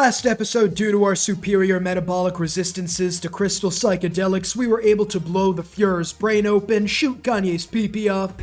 Last episode, due to our superior metabolic resistances to crystal psychedelics, we were able to blow the Fuhrer's brain open, shoot Kanye's pee-pee off,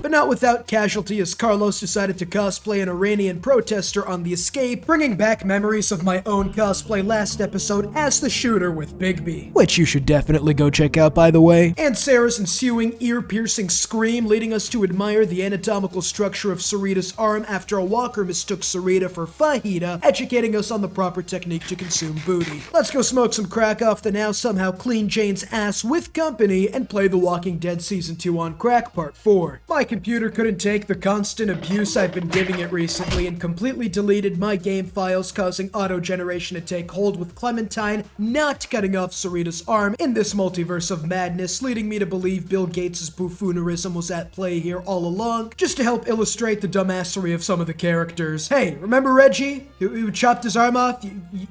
but not without casualty, as Carlos decided to cosplay an Iranian protester on the escape, bringing back memories of my own cosplay last episode as the shooter with Bigby, which you should definitely go check out, by the way, and Sarah's ensuing ear-piercing scream, leading us to admire the anatomical structure of Sarita's arm after a walker mistook Sarita for fajita, educating us on the proper technique to consume booty. Let's go smoke some crack off the now somehow clean Jane's ass with company and play The Walking Dead Season 2 on crack Part 4. My computer couldn't take the constant abuse I've been giving it recently and completely deleted my game files, causing auto-generation to take hold, with Clementine not cutting off Sarita's arm in this multiverse of madness, leading me to believe Bill Gates' buffoonerism was at play here all along, just to help illustrate the dumbassery of some of the characters. Hey, remember Reggie, who chopped his arm off?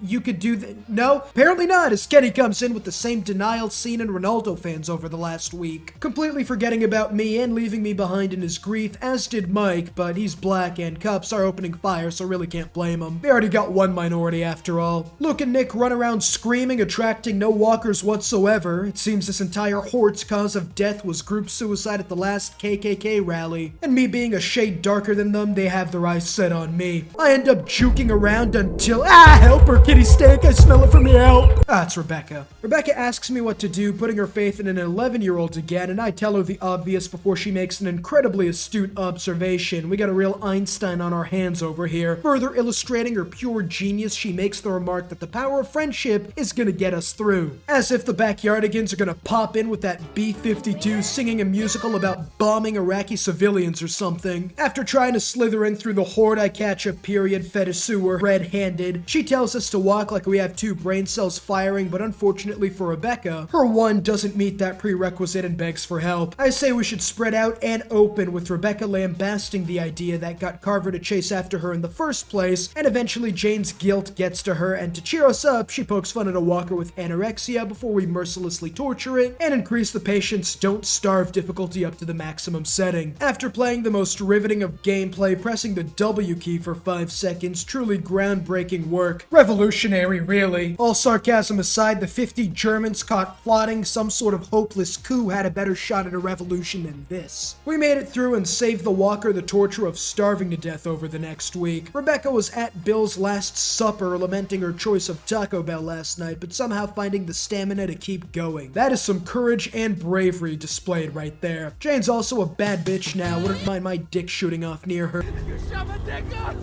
You could do that? No? Apparently not, as Kenny comes in with the same denial seen in Ronaldo fans over the last week, completely forgetting about me and leaving me behind in his grief, as did Mike, but he's black and cops are opening fire, so really can't blame him. They already got one minority after all. Luke and Nick run around screaming, attracting no walkers whatsoever. It seems this entire horde's cause of death was group suicide at the last KKK rally, and me being a shade darker than them, they have their eyes set on me. I end up juking around until, help her, kitty steak, I smell it from here out. It's Rebecca. Rebecca asks me what to do, putting her faith in an 11-year-old again, and I tell her the obvious before she makes an incredibly astute observation. We got a real Einstein on our hands over here. Further illustrating her pure genius, she makes the remark that the power of friendship is gonna get us through. As if the Backyardigans are gonna pop in with that B-52 singing a musical about bombing Iraqi civilians or something. After trying to slither in through the horde, I catch a period fetiseur red-handed. She tells us to walk like we have two brain cells firing, but unfortunately for Rebecca, her one doesn't meet that prerequisite and begs for help. I say we should spread out and open, with Rebecca lambasting the idea that got Carver to chase after her in the first place, and eventually Jane's guilt gets to her, and to cheer us up, she pokes fun at a walker with anorexia before we mercilessly torture it and increase the patient's don't starve difficulty up to the maximum setting. After playing the most riveting of gameplay, pressing the W key for 5 seconds, truly groundbreaking work. Revolutionary, really. All sarcasm aside, the 50 Germans caught plotting some sort of hopeless coup had a better shot at a revolution than this. We made it through and saved the walker the torture of starving to death over the next week. Rebecca was at Bill's Last Supper, lamenting her choice of Taco Bell last night, but somehow finding the stamina to keep going. That is some courage and bravery displayed right there. Jane's also a bad bitch now, wouldn't mind my dick shooting off near her.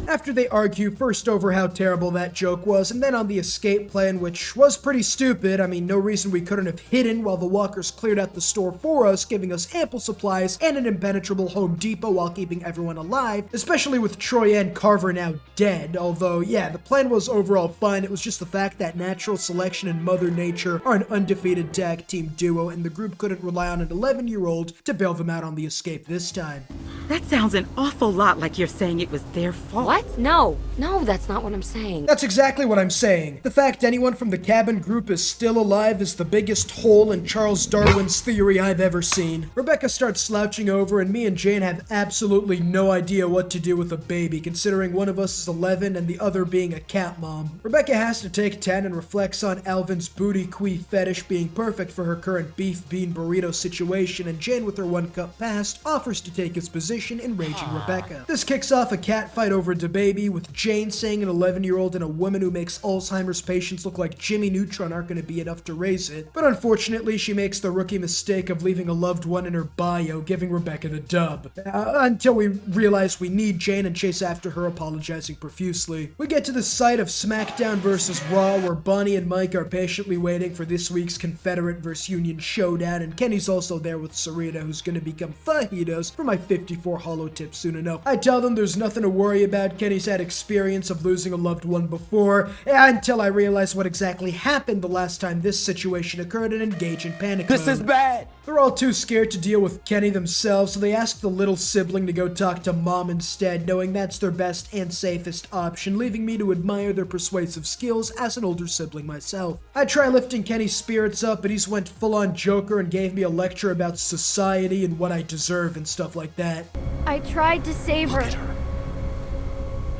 After they argue, first over how terrible that joke was, and then on the escape plan, which was pretty stupid. I mean, no reason we couldn't have hidden while the walkers cleared out the store for us, giving us ample supplies and an impenetrable Home Depot while keeping everyone alive, especially with Troy and Carver now dead. Although, yeah, the plan was overall fine. It was just the fact that natural selection and Mother Nature are an undefeated tag team duo, and the group couldn't rely on an 11-year-old to bail them out on the escape this time. That sounds an awful lot like you're saying it was their fault. What? No, that's not what I'm saying. That's exactly what I'm saying. The fact anyone from the cabin group is still alive is the biggest hole in Charles Darwin's theory I've ever seen. Rebecca starts slouching over, and me and Jane have absolutely no idea what to do with a baby, considering one of us is 11 and the other being a cat mom. Rebecca has to take 10 and reflects on Alvin's booty quee fetish being perfect for her current beef bean burrito situation, and Jane, with her 1 cup past, offers to take his position, enraging Rebecca. This kicks off a cat fight over Dababy, with Jane saying an 11-year-old and a woman who makes Alzheimer's patients look like Jimmy Neutron aren't going to be enough to raise it, but unfortunately she makes the rookie mistake of leaving a loved one in her bio, giving Rebecca the dub. Until we realize we need Jane and chase after her, apologizing profusely. We get to the site of SmackDown vs RAW, where Bonnie and Mike are patiently waiting for this week's Confederate vs Union showdown, and Kenny's also there with Sarita, who's going to become fajitas for my 54 holo tip soon enough. I tell them there's nothing to worry about. Kenny's had experience of losing a loved one before, until I realize what exactly happened the last time this situation occurred and engage in panic mode. This is bad! They're all too scared to deal with Kenny themselves, so they ask the little sibling to go talk to Mom instead, knowing that's their best and safest option, leaving me to admire their persuasive skills as an older sibling myself. I try lifting Kenny's spirits up, but he's went full-on Joker and gave me a lecture about society and what I deserve and stuff like that. I tried to save her.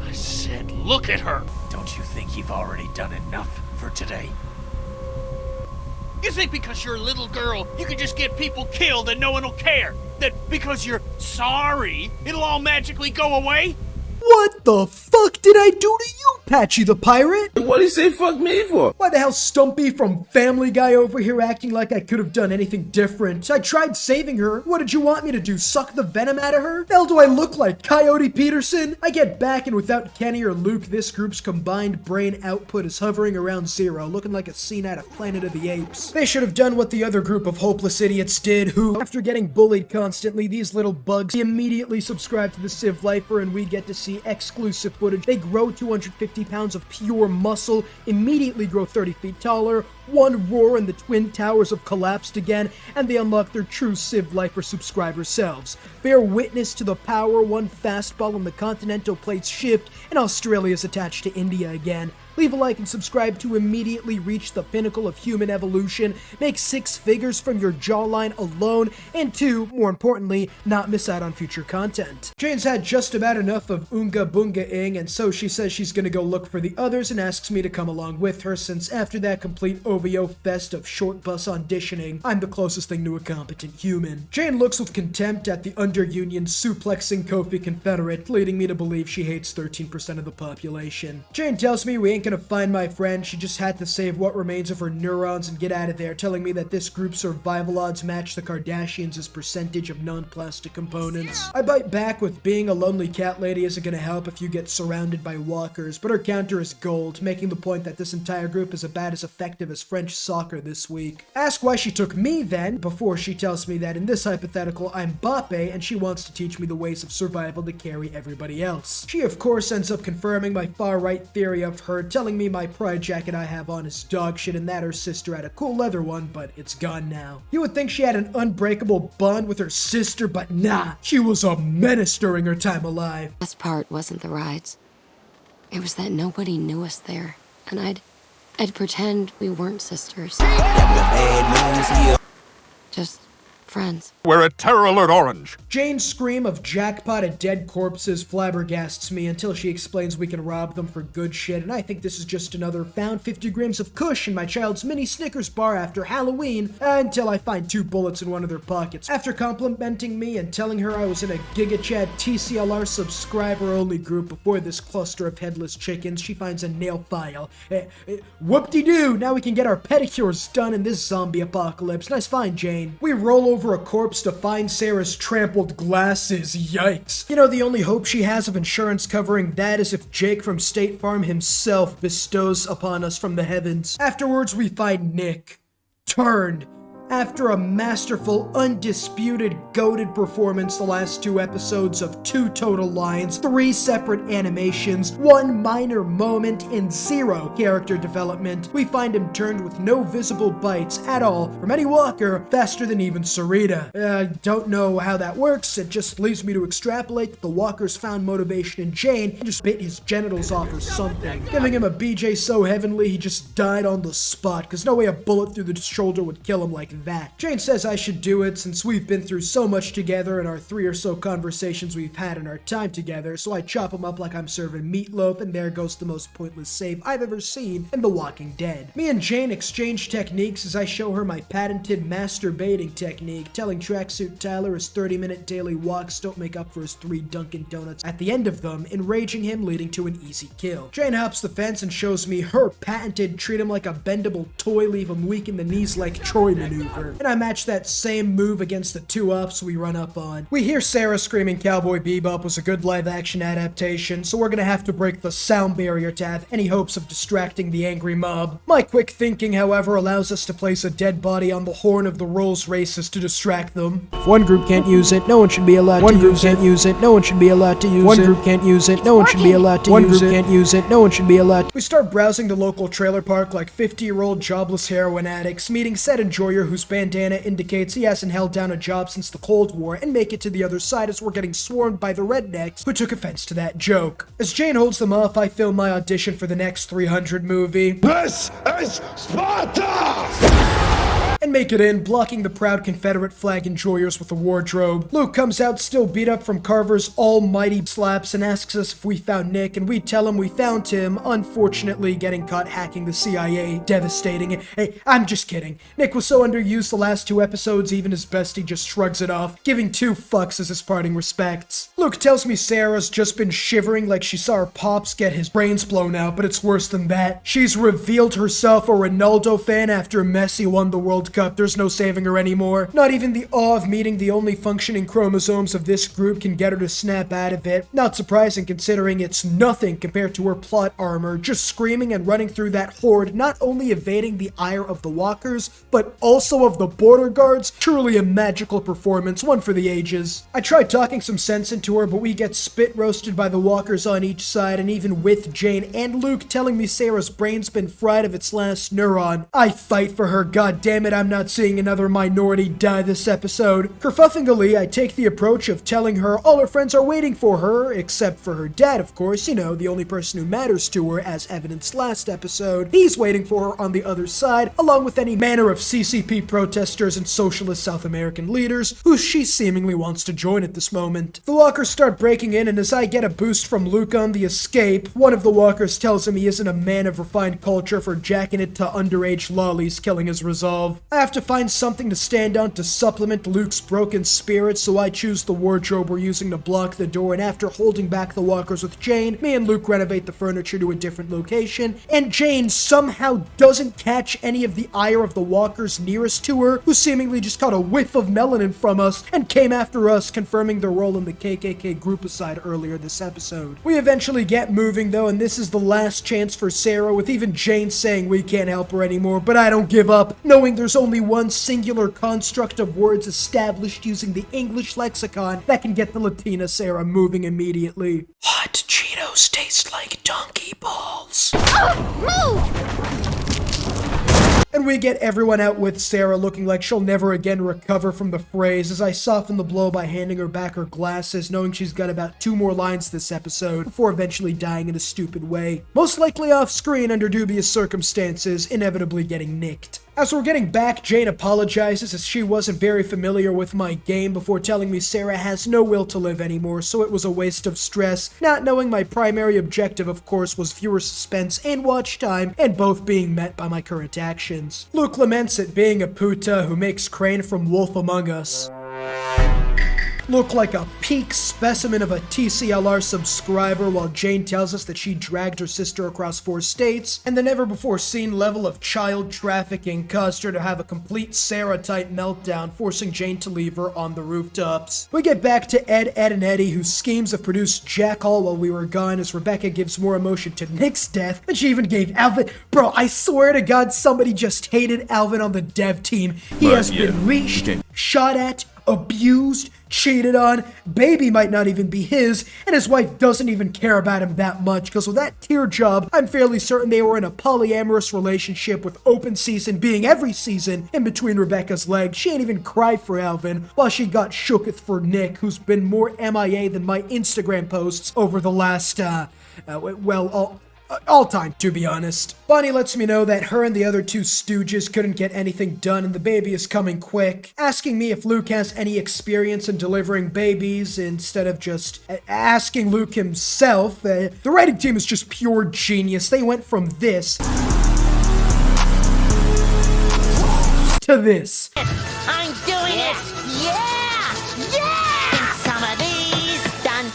I said Look at her. Don't you think you've already done enough for today? You think because you're a little girl, you can just get people killed and no one will care? That because you're sorry, it'll all magically go away? What the fuck did I do to you, Patchy the Pirate? What do you say fuck me for? Why the hell Stumpy from Family Guy over here acting like I could have done anything different? I tried saving her. What did you want me to do, suck the venom out of her? The hell do I look like, Coyote Peterson? I get back and without Kenny or Luke, this group's combined brain output is hovering around 0, looking like a scene out of Planet of the Apes. They should have done what the other group of hopeless idiots did, who, after getting bullied constantly, these little bugs immediately subscribe to the Civ Lifer and we get to see exclusive footage. They grow 250 pounds of pure muscle, immediately grow 30 feet taller, one roar and the Twin Towers have collapsed again, and they unlock their true Civ Lifer subscriber selves. Bear witness to the power, one fastball on the continental plates shift, and Australia's attached to India again. Leave a like and subscribe to immediately reach the pinnacle of human evolution, make 6 figures from your jawline alone, and 2, more importantly, not miss out on future content. Jane's had just about enough of Oonga Boonga-ing, and so she says she's gonna go look for the others and asks me to come along with her, since after that complete OVO fest of short bus auditioning, I'm the closest thing to a competent human. Jane looks with contempt at the under-union suplexing Kofi Confederate, leading me to believe she hates 13% of the population. Jane tells me we ain't gonna find my friend, she just had to save what remains of her neurons and get out of there, telling me that this group's survival odds match the Kardashians' percentage of non-plastic components. I bite back with being a lonely cat lady isn't gonna help if you get surrounded by walkers, but her counter is gold, making the point that this entire group is about as effective as French soccer this week. Ask why she took me then, before she tells me that in this hypothetical I'm Bape and she wants to teach me the ways of survival to carry everybody else. She of course ends up confirming my far-right theory of her, telling me my pride jacket I have on is dog shit and that her sister had a cool leather one, but it's gone now. You would think she had an unbreakable bond with her sister, but nah, she was a menace during her time alive. Best part wasn't the rides. It was that nobody knew us there, and I'd pretend we weren't sisters. Just friends. We're at Terror Alert Orange. Jane's scream of jackpotted dead corpses flabbergasts me until she explains we can rob them for good shit, and I think this is just another found 50 grams of kush in my child's mini Snickers bar after Halloween, until I find 2 bullets in one of their pockets. After complimenting me and telling her I was in a GigaChad TCLR subscriber-only group before this cluster of headless chickens, she finds a nail file. Whoop-de-doo! Now we can get our pedicures done in this zombie apocalypse. Nice find, Jane. We roll over a corpse to find Sarah's trampled glasses. Yikes. You know, the only hope she has of insurance covering that is if Jake from State Farm himself bestows upon us from the heavens. Afterwards, we find Nick. Turned. After a masterful, undisputed, goated performance the last 2 episodes of 2 total lines, 3 separate animations, 1 minor moment, and 0 character development, we find him turned with no visible bites at all from Eddie Walker faster than even Sarita. I don't know how that works, it just leaves me to extrapolate that the Walkers found motivation in Jane and just bit his genitals off or something, giving him a BJ so heavenly he just died on the spot, cause no way a bullet through the shoulder would kill him like that. Jane says I should do it since we've been through so much together in our 3 or so conversations we've had in our time together, so I chop him up like I'm serving meatloaf, and there goes the most pointless save I've ever seen in The Walking Dead. Me and Jane exchange techniques as I show her my patented masturbating technique, telling Tracksuit Tyler his 30-minute daily walks don't make up for his 3 Dunkin' Donuts at the end of them, enraging him, leading to an easy kill. Jane hops the fence and shows me her patented treat him like a bendable toy, leave him weak in the knees like Troy maneuver. And I match that same move against the 2 ups we run up on. We hear Sarah screaming Cowboy Bebop was a good live-action adaptation, so we're gonna have to break the sound barrier to have any hopes of distracting the angry mob. My quick thinking, however, allows us to place a dead body on the horn of the Rolls Races to distract them. If one group can't use it, no one should be allowed to use it. One group can't use it, no one should be allowed to use it. One group can't use it, no one should be allowed to use it. One group can't use it, no one should be allowed to. We start browsing the local trailer park like 50-year-old jobless heroin addicts, meeting said enjoyer whose bandana indicates he hasn't held down a job since the Cold War, and make it to the other side as we're getting swarmed by the rednecks who took offense to that joke. As Jane holds them off, I film my audition for the next 300 movie. This is Sparta! and make it in, blocking the proud Confederate flag enjoyers with a wardrobe. Luke comes out still beat up from Carver's almighty slaps and asks us if we found Nick, and we tell him we found him, unfortunately getting caught hacking the CIA. Devastating. Hey, I'm just kidding. Nick was so underused the last 2 episodes, even his bestie just shrugs it off, giving 2 fucks as his parting respects. Luke tells me Sarah's just been shivering like she saw her pops get his brains blown out, but it's worse than that. She's revealed herself a Ronaldo fan after Messi won the World Cup. There's no saving her anymore. Not even the awe of meeting the only functioning chromosomes of this group can get her to snap out of it. Not surprising considering it's nothing compared to her plot armor, just screaming and running through that horde, not only evading the ire of the walkers, but also of the border guards. Truly a magical performance, one for the ages. I tried talking some sense into her, but we get spit roasted by the walkers on each side, and even with Jane and Luke telling me Sarah's brain's been fried of its last neuron, I fight for her. God damn it, I'm not seeing another minority die this episode. Kerfuffingly, I take the approach of telling her all her friends are waiting for her, except for her dad, of course, you know, the only person who matters to her, as evidenced last episode. He's waiting for her on the other side, along with any manner of CCP protesters and socialist South American leaders, who she seemingly wants to join at this moment. The walkers start breaking in, and as I get a boost from Luke on the escape, one of the walkers tells him he isn't a man of refined culture for jacking it to underage lollies, killing his resolve. I have to find something to stand on to supplement Luke's broken spirit, so I choose the wardrobe we're using to block the door, and after holding back the walkers with Jane, me and Luke renovate the furniture to a different location, and Jane somehow doesn't catch any of the ire of the walkers nearest to her, who seemingly just caught a whiff of melanin from us and came after us, confirming their role in the KKK group-aside earlier this episode. We eventually get moving though, and this is the last chance for Sarah, with even Jane saying we can't help her anymore, but I don't give up, knowing there's only one singular construct of words established using the English lexicon that can get the Latina Sarah moving immediately. Hot Cheetos taste like donkey balls. And we get everyone out with Sarah looking like she'll never again recover from the phrase, as I soften the blow by handing her back her glasses, knowing she's got about 2 more lines this episode, before eventually dying in a stupid way. Most likely off screen under dubious circumstances, inevitably getting nicked. As we're getting back, Jane apologizes as she wasn't very familiar with my game before telling me Sarah has no will to live anymore, so it was a waste of stress, not knowing my primary objective, of course, was viewer suspense and watch time, and both being met by my current actions. Luke laments at being a puta who makes Crane from Wolf Among Us look like a peak specimen of a TCLR subscriber, while Jane tells us that she dragged her sister across 4 states, and the never-before-seen level of child trafficking caused her to have a complete Sarah-type meltdown, forcing Jane to leave her on the rooftops. We get back to Ed, and Eddie, whose schemes have produced Jack Hall while we were gone, as Rebecca gives more emotion to Nick's death than she even gave Alvin. Bro, I swear to God, somebody just hated Alvin on the dev team. He has been leashed, shot at, abused, cheated on, baby might not even be his, and his wife doesn't even care about him that much, because with that tear job, I'm fairly certain they were in a polyamorous relationship, with open season being every season in between Rebecca's legs. She ain't even cry for Alvin, while she got shooketh for Nick, who's been more MIA than my Instagram posts over the last, all time, to be honest. Bonnie lets me know that her and the other 2 stooges couldn't get anything done and the baby is coming quick, asking me if Luke has any experience in delivering babies instead of just asking Luke himself. The writing team is just pure genius. They went from this to this. I'm doing it! Yeah! Yeah! Some of these done.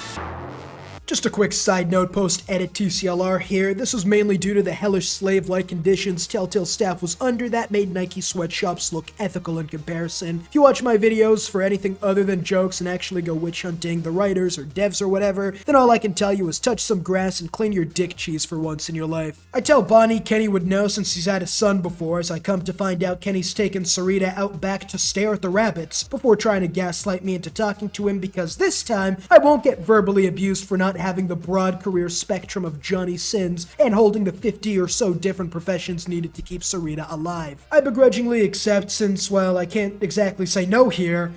Just a quick side note, post-edit TCLR here. This was mainly due to the hellish slave-like conditions Telltale staff was under that made Nike sweatshops look ethical in comparison. If you watch my videos for anything other than jokes and actually go witch hunting the writers or devs or whatever, then all I can tell you is touch some grass and clean your dick cheese for once in your life. I tell Bonnie Kenny would know since he's had a son before, as I come to find out Kenny's taken Sarita out back to stare at the rabbits before trying to gaslight me into talking to him, because this time I won't get verbally abused for not having the broad career spectrum of Johnny Sins and holding the 50 or so different professions needed to keep Sarita alive. I begrudgingly accept since, well, I can't exactly say no here.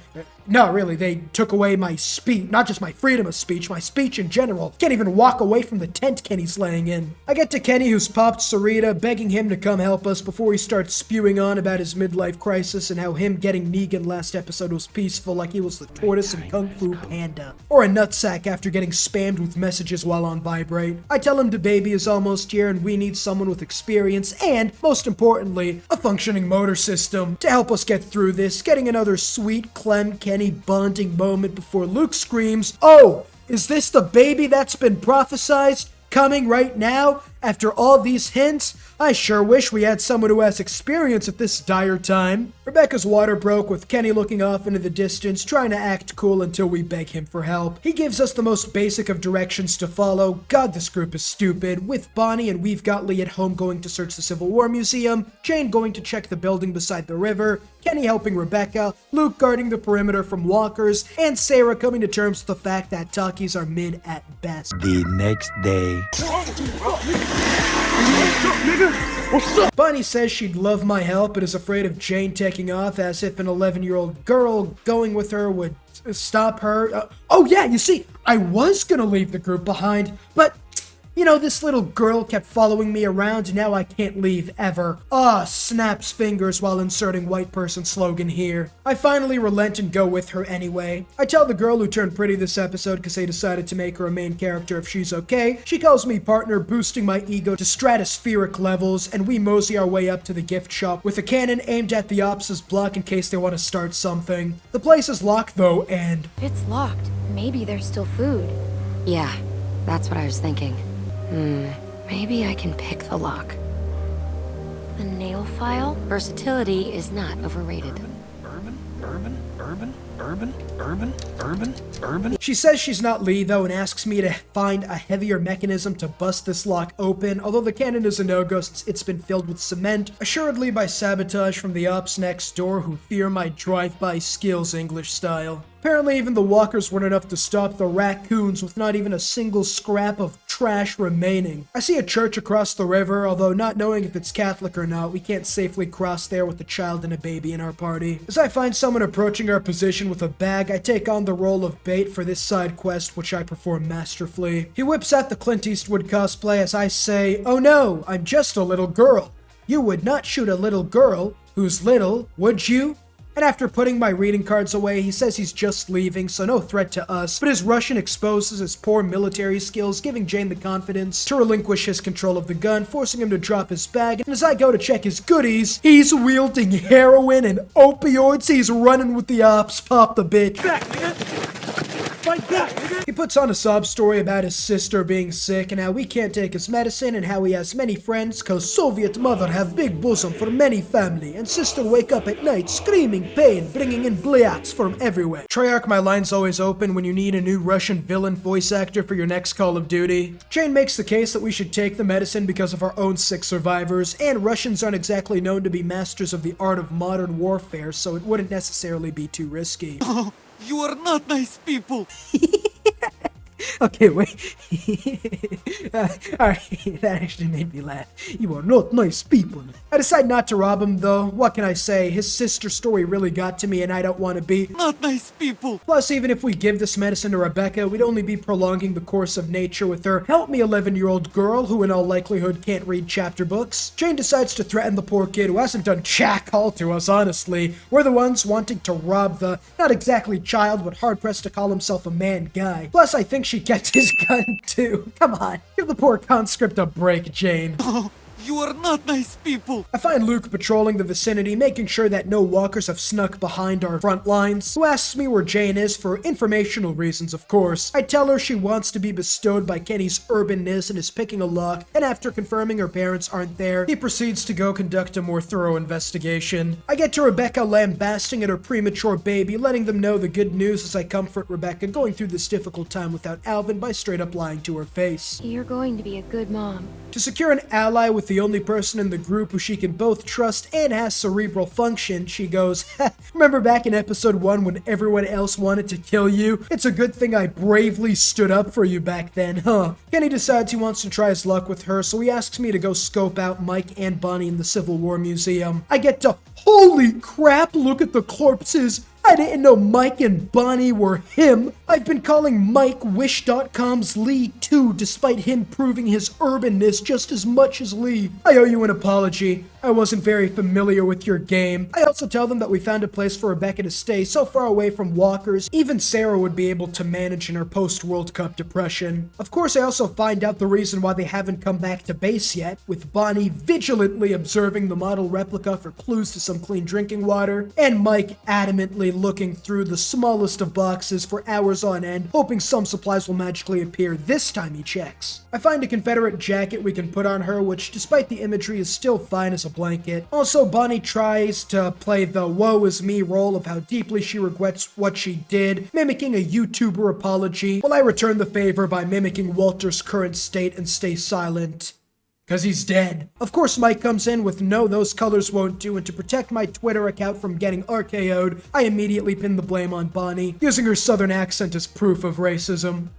No, really, they took away my speech, not just my freedom of speech, my speech in general. Can't even walk away from the tent Kenny's laying in. I get to Kenny, who's popped Sarita, begging him to come help us before he starts spewing on about his midlife crisis and how him getting Negan last episode was peaceful, like he was the tortoise in Kung Fu Panda. Or a nutsack after getting spammed with messages while on vibrate. I tell him Dababy is almost here and we need someone with experience and, most importantly, a functioning motor system to help us get through this, getting another sweet Clem Kenny bonding moment before Luke screams, "Oh, is this the baby that's been prophesized coming right now? After all these hints, I sure wish we had someone who has experience at this dire time." Rebecca's water broke with Kenny looking off into the distance, trying to act cool until we beg him for help. He gives us the most basic of directions to follow. God, this group is stupid. With Bonnie and We've Got Lee at home going to search the Civil War Museum, Jane going to check the building beside the river, Kenny helping Rebecca, Luke guarding the perimeter from walkers, and Sarah coming to terms with the fact that talkies are mid at best. The next day. Bonnie says she'd love my help, but is afraid of Jane taking off, as if an 11-year-old girl going with her would stop her. Oh yeah, you see, I was gonna leave the group behind, but you know, this little girl kept following me around and now I can't leave ever. Snaps fingers while inserting white person slogan here. I finally relent and go with her anyway. I tell the girl who turned pretty this episode because they decided to make her a main character if she's okay. She calls me partner, boosting my ego to stratospheric levels, and we mosey our way up to the gift shop with a cannon aimed at the ops' block in case they want to start something. The place is locked though, and It's locked. Maybe there's still food. Yeah, that's what I was thinking. Maybe I can pick the lock. The nail file? Versatility is not overrated. She says she's not Lee though and asks me to find a heavier mechanism to bust this lock open, although the cannon is a no-go since it's been filled with cement, assuredly by sabotage from the ops next door who fear my drive-by skills English style. Apparently even the walkers weren't enough to stop the raccoons with not even a single scrap of trash remaining. I see a church across the river, although not knowing if it's Catholic or not, we can't safely cross there with a child and a baby in our party. As I find someone approaching our position with a bag, I take on the role of bait for this side quest, which I perform masterfully. He whips out the Clint Eastwood cosplay as I say, "Oh no, I'm just a little girl. You would not shoot a little girl who's little, would you?" And after putting my reading cards away, he says he's just leaving, so no threat to us, but his Russian exposes his poor military skills, giving Jane the confidence to relinquish his control of the gun, forcing him to drop his bag, and as I go to check his goodies, he's wielding heroin and opioids, he's running with the ops, pop the bitch. Back, nigga. Fight back, nigga. He puts on a sob story about his sister being sick and how we can't take his medicine and how he has many friends cause Soviet mother have big bosom for many family and sister wake up at night screaming pain, bringing in blyats from everywhere. Treyarch, my line's always open when you need a new Russian villain voice actor for your next Call of Duty. Jane makes the case that we should take the medicine because of our own sick survivors, and Russians aren't exactly known to be masters of the art of modern warfare, so it wouldn't necessarily be too risky. Oh, you are not nice people. Okay, wait. Alright, that actually made me laugh. You are not nice people. I decide not to rob him, though. What can I say? His sister story really got to me, and I don't want to be Not nice people. Plus, even if we give this medicine to Rebecca, we'd only be prolonging the course of nature with her help me 11-year-old girl who in all likelihood can't read chapter books. Jane decides to threaten the poor kid who hasn't done jack all to us, honestly. We're the ones wanting to rob the, not exactly child, but hard-pressed to call himself a man guy. Plus, I think she gets his gun too. Come on, give the poor conscript a break, Jane. Oh, you are not nice people. I find Luke patrolling the vicinity, making sure that no walkers have snuck behind our front lines, who asks me where Jane is for informational reasons, of course. I tell her she wants to be bestowed by Kenny's urbanness and is picking a lock, and after confirming her parents aren't there, he proceeds to go conduct a more thorough investigation. I get to Rebecca lambasting at her premature baby, letting them know the good news as I comfort Rebecca going through this difficult time without Alvin by straight up lying to her face. You're going to be a good mom. To secure an ally with the only person in the group who she can both trust and has cerebral function, she goes, remember back in episode 1 when everyone else wanted to kill you? It's a good thing I bravely stood up for you back then, huh? Kenny decides he wants to try his luck with her, so he asks me to go scope out Mike and Bonnie in the Civil War Museum. I get to, holy crap, look at the corpses! I didn't know Mike and Bonnie were him. I've been calling Mike Wish.com's Lee too, despite him proving his urbanness just as much as Lee. I owe you an apology. I wasn't very familiar with your game. I also tell them that we found a place for Rebecca to stay so far away from walkers, even Sarah would be able to manage in her post-World Cup depression. Of course, I also find out the reason why they haven't come back to base yet, with Bonnie vigilantly observing the model replica for clues to some clean drinking water, and Mike adamantly looking through the smallest of boxes for hours on end, hoping some supplies will magically appear this time he checks. I find a Confederate jacket we can put on her, which despite the imagery is still fine as a blanket. Also, Bonnie tries to play the woe is me role of how deeply she regrets what she did, mimicking a YouTuber apology, while I return the favor by mimicking Walter's current state and stay silent. Cause he's dead. Of course, Mike comes in with no, those colors won't do, and to protect my Twitter account from getting RKO'd, I immediately pin the blame on Bonnie, using her southern accent as proof of racism.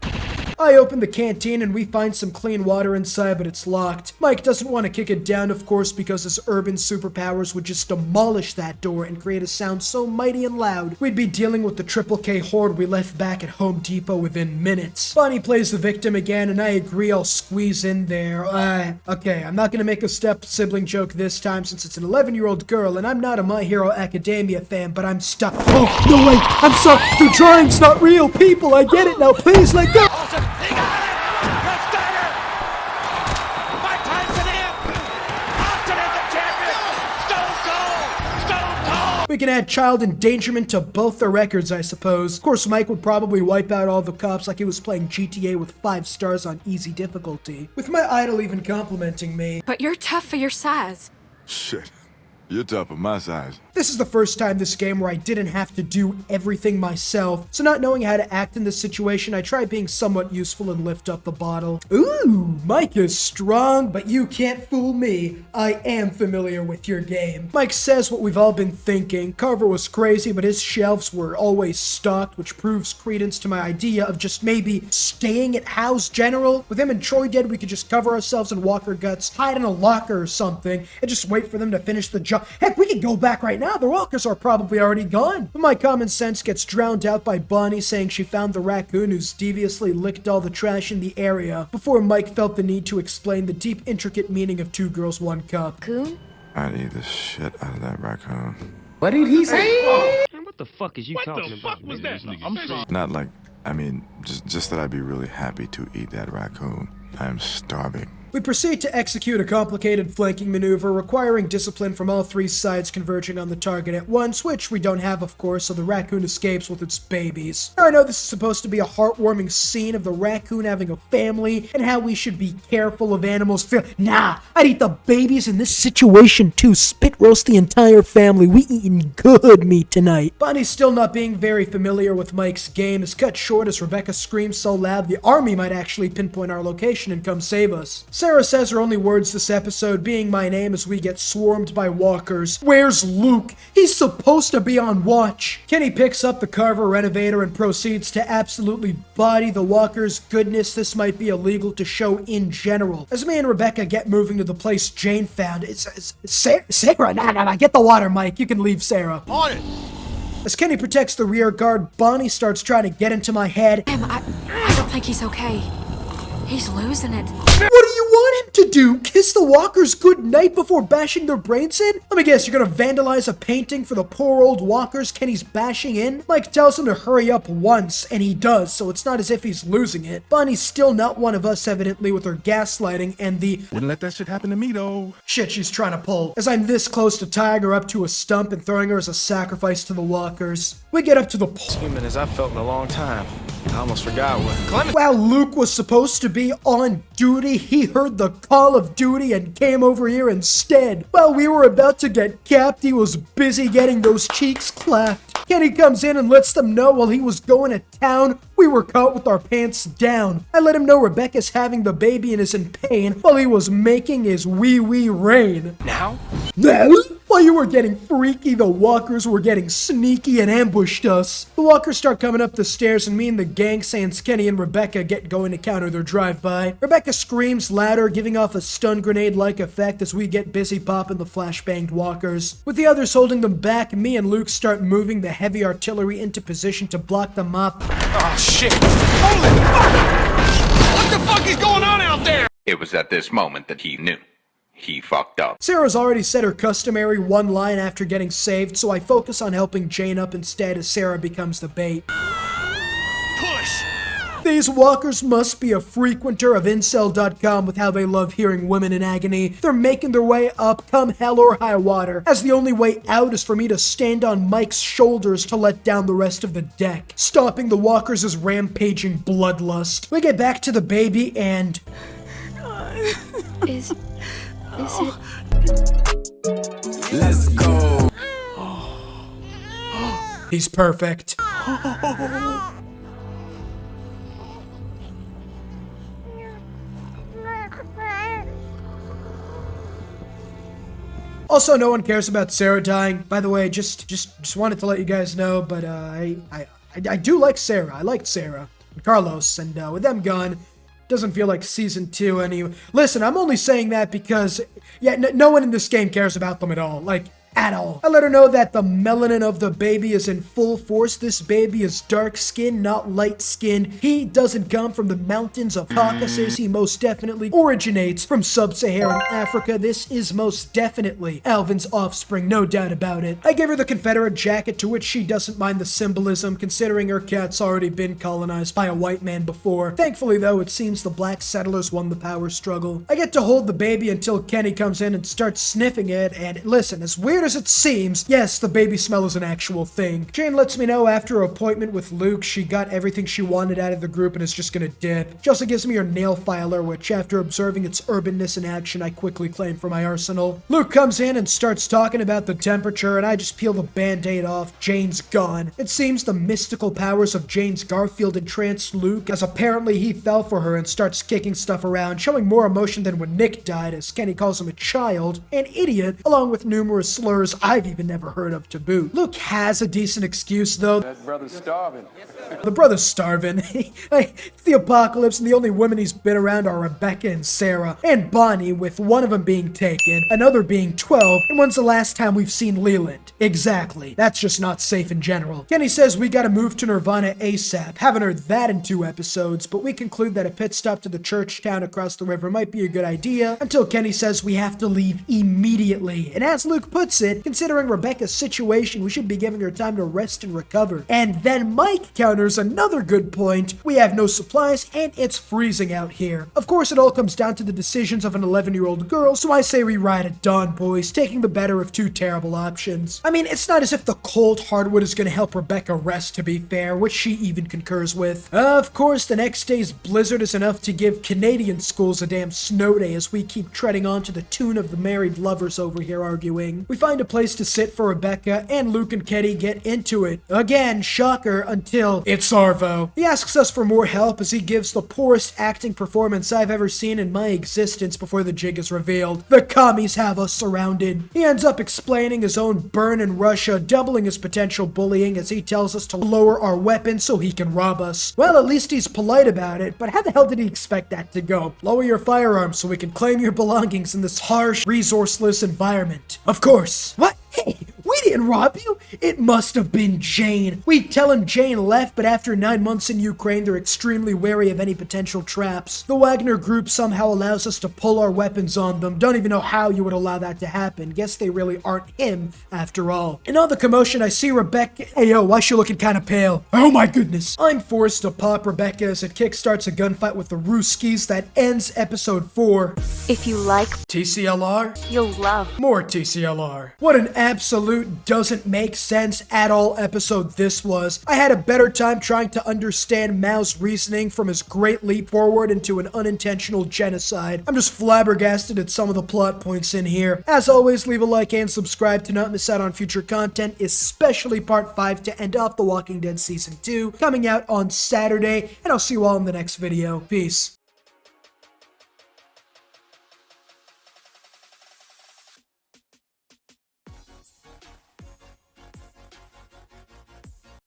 I open the canteen and we find some clean water inside, but it's locked. Mike doesn't want to kick it down, of course, because his urban superpowers would just demolish that door and create a sound so mighty and loud, we'd be dealing with the Triple K horde we left back at Home Depot within minutes. Bonnie plays the victim again, and I agree I'll squeeze in there. Okay, I'm not gonna make a step-sibling joke this time since it's an 11-year-old girl, and I'm not a My Hero Academia fan, but I'm stuck. Oh, no way, I'm sorry, the drawing's not real, people, I get it now, please let go! He got it! Chris Dagger! Mike Tyson in! Alternate the champion! Stone Cold! Stone Cold! We can add child endangerment to both the records, I suppose. Of course, Mike would probably wipe out all the cops like he was playing GTA with 5 stars on easy difficulty, with my idol even complimenting me. But you're tough for your size. Shit, you're tough for my size. This is the first time this game where I didn't have to do everything myself, so not knowing how to act in this situation, I try being somewhat useful and lift up the bottle. Ooh, Mike is strong, but you can't fool me. I am familiar with your game. Mike says what we've all been thinking. Carver was crazy, but his shelves were always stocked, which proves credence to my idea of just maybe staying at House General. With him and Troy dead, we could just cover ourselves in walker guts, hide in a locker or something, and just wait for them to finish the job. Heck, we could go back right now. The walkers are probably already gone. But my common sense gets drowned out by Bonnie saying she found the raccoon who's deviously licked all the trash in the area, before Mike felt the need to explain the deep, intricate meaning of 2 girls, 1 cup. Coon? I'd eat the shit out of that raccoon. What did he say? Man, what the fuck is you talking about? What the fuck was that? I'm sorry. Not like, I mean, just that I'd be really happy to eat that raccoon. I am starving. We proceed to execute a complicated flanking maneuver requiring discipline from all 3 sides converging on the target at once, which we don't have, of course, so the raccoon escapes with its babies. Now, I know this is supposed to be a heartwarming scene of the raccoon having a family and how we should be careful of animals. Nah, I'd eat the babies in this situation too. Spit roast the entire family. We eating good meat tonight. Bonnie's still not being very familiar with Mike's game is cut short as Rebecca screams so loud the army might actually pinpoint our location and come save us. Sarah says her only words this episode being my name as we get swarmed by walkers. Where's Luke? He's supposed to be on watch. Kenny picks up the Carver renovator and proceeds to absolutely body the walkers. Goodness, this might be illegal to show in general. As me and Rebecca get moving to the place Jane found, it's Sarah. Nah, get the water, Mike. You can leave Sarah. On it! As Kenny protects the rear guard, Bonnie starts trying to get into my head. I don't think he's okay. He's losing it. What do you want him to do? Kiss the walkers goodnight before bashing their brains in? Let me guess, you're gonna vandalize a painting for the poor old walkers Kenny's bashing in? Mike tells him to hurry up once, and he does, so it's not as if he's losing it. Bonnie's still not one of us, evidently, with her gaslighting and the Wouldn't let that shit happen to me, though. shit she's trying to pull, as I'm this close to tying her up to a stump and throwing her as a sacrifice to the walkers. We get up to the Human as I felt in a long time. I almost forgot what. Clement! While Luke was supposed to be on duty, he heard the call of duty and came over here instead. While we were about to get capped, he was busy getting those cheeks clapped. Kenny comes in and lets them know while he was going to town, we were caught with our pants down. I let him know Rebecca's having the baby and is in pain while he was making his wee-wee rain. Now? While you were getting freaky, the walkers were getting sneaky and ambushed us. The walkers start coming up the stairs, and me and the gang, sans Kenny and Rebecca, get going to counter their drive-by. Rebecca screams louder, giving off a stun grenade-like effect as we get busy popping the flashbanged walkers. With the others holding them back, me and Luke start moving the heavy artillery into position to block them up. Oh, shit. Holy fuck! What the fuck is going on out there? It was at this moment that he knew. He fucked up. Sarah's already said her customary one line after getting saved, so I focus on helping Jane up instead as Sarah becomes the bait. Push! These walkers must be a frequenter of incel.com with how they love hearing women in agony. They're making their way up, come hell or high water, as the only way out is for me to stand on Mike's shoulders to let down the rest of the deck. Stopping the walkers is rampaging bloodlust. We get back to the baby and... Is it? Let's go. He's perfect. Also, no one cares about Sarah dying. By the way, just wanted to let you guys know, but I do like Sarah. I liked Sarah and Carlos, and with them gone, doesn't feel like season 2 anyway. Listen, I'm only saying that because, yeah, no one in this game cares about them at all. Like, at all. I let her know that the melanin of the baby is in full force. This baby is dark skinned, not light skinned. He doesn't come from the mountains of Caucasus. He most definitely originates from sub-Saharan Africa. This is most definitely Alvin's offspring, no doubt about it. I gave her the Confederate jacket, to which she doesn't mind the symbolism, considering her cat's already been colonized by a white man before. Thankfully, though, it seems the black settlers won the power struggle. I get to hold the baby until Kenny comes in and starts sniffing it, and listen, as weird as it seems, yes, the baby smell is an actual thing. Jane lets me know after her appointment with Luke, she got everything she wanted out of the group and is just gonna dip. She also gives me her nail filer, which after observing its urbanness in action, I quickly claim for my arsenal. Luke comes in and starts talking about the temperature, and I just peel the band-aid off. Jane's gone. It seems the mystical powers of Jane's Garfield entranced Luke, as apparently he fell for her and starts kicking stuff around, showing more emotion than when Nick died, as Kenny calls him a child, an idiot, along with numerous slurs I've even never heard of to boot. Luke has a decent excuse, though. That brother's starving. The brother's starving. It's the apocalypse, and the only women he's been around are Rebecca and Sarah, and Bonnie, with one of them being taken, another being 12, and when's the last time we've seen Leland? Exactly. That's just not safe in general. Kenny says we gotta move to Nirvana ASAP. Haven't heard that in 2 episodes, but we conclude that a pit stop to the church town across the river might be a good idea, until Kenny says we have to leave immediately. And as Luke puts it, considering Rebecca's situation, we should be giving her time to rest and recover. And then Mike counters another good point. We have no supplies, and it's freezing out here. Of course, it all comes down to the decisions of an 11-year-old girl, so I say we ride at dawn, boys, taking the better of 2 terrible options. I mean, it's not as if the cold hardwood is going to help Rebecca rest, to be fair, which she even concurs with. Of course, the next day's blizzard is enough to give Canadian schools a damn snow day as we keep treading on to the tune of the married lovers over here arguing. We find a place to sit for Rebecca, and Luke and Kenny get into it. Again, shocker, until it's Arvo. He asks us for more help as he gives the poorest acting performance I've ever seen in my existence before the jig is revealed. The commies have us surrounded. He ends up explaining his own burn in Russia, doubling his potential bullying as he tells us to lower our weapons so he can rob us. Well, at least he's polite about it, but how the hell did he expect that to go? Lower your firearms so we can claim your belongings in this harsh, resourceless environment. Of course. What? Hey, we didn't rob you. It must have been Jane. We tell him Jane left, but after 9 months in Ukraine, they're extremely wary of any potential traps. The Wagner group somehow allows us to pull our weapons on them. Don't even know how you would allow that to happen. Guess they really aren't him after all. In all the commotion, I see Rebecca. Hey yo, why she looking kinda pale? Oh my goodness. I'm forced to pop Rebecca as it kickstarts a gunfight with the Ruskies that ends episode 4. If you like TCLR, you'll love more TCLR. What an absolute doesn't make sense at all episode this was. I had a better time trying to understand Mao's reasoning from his great leap forward into an unintentional genocide. I'm just flabbergasted at some of the plot points in here. As always, leave a like and subscribe to not miss out on future content, especially part 5 to end off The Walking Dead Season 2, coming out on Saturday, and I'll see you all in the next video. Peace.